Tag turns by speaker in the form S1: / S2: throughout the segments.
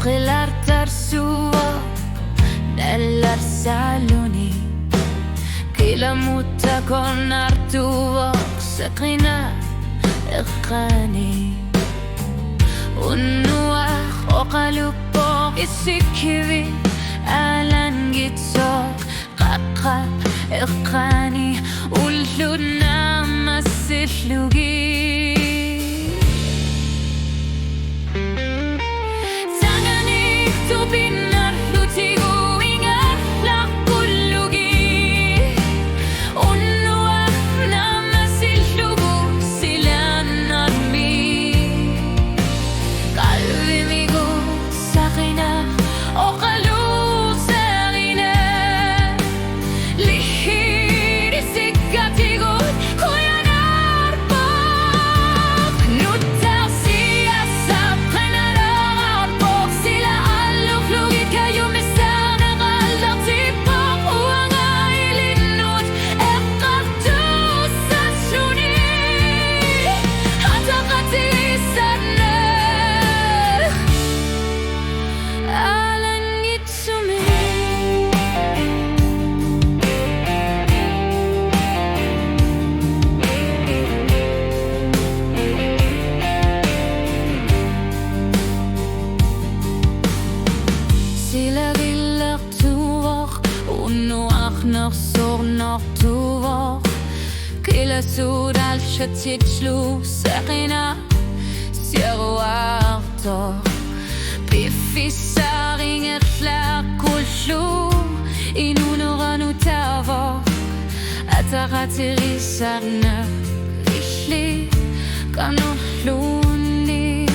S1: Pilar tersuo nell'arsaloni che la mutta con artuo سقينا إخاني والنواخ وقالوا بوق السكبي ألان جيتسوق قاقا إخاني ولدنا مسلوقي Noch so noch tuvoch Kila sud al shatit shlu Serena Sierra arto Bifi saring et flar kul shlu Inunuranu tavo Ataratiri sarna Ishli Kanu hluni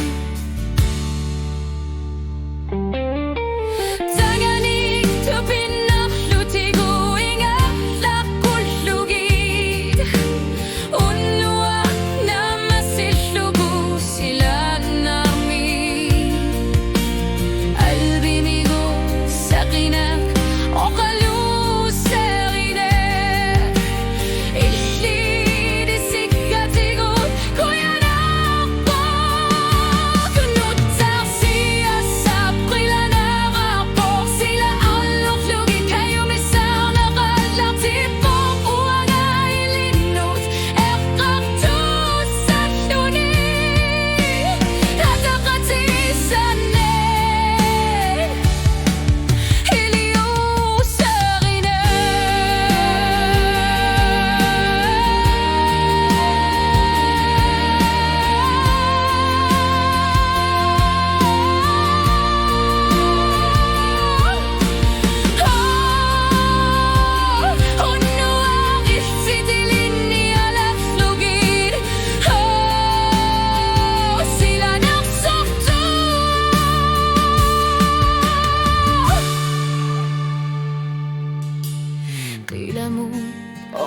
S1: Taganik tupin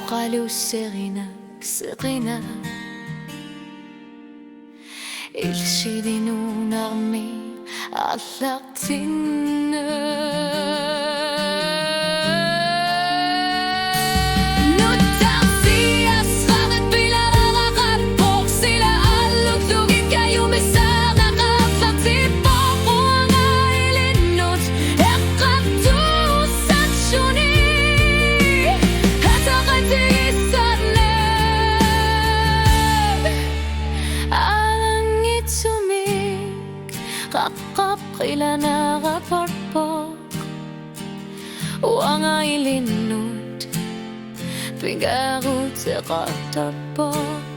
S1: قالوا سرنا سقينا الشيدينو نغمي علقتنا قيلنا غفربوك وأنا إلينوت بيقارو تغطربوك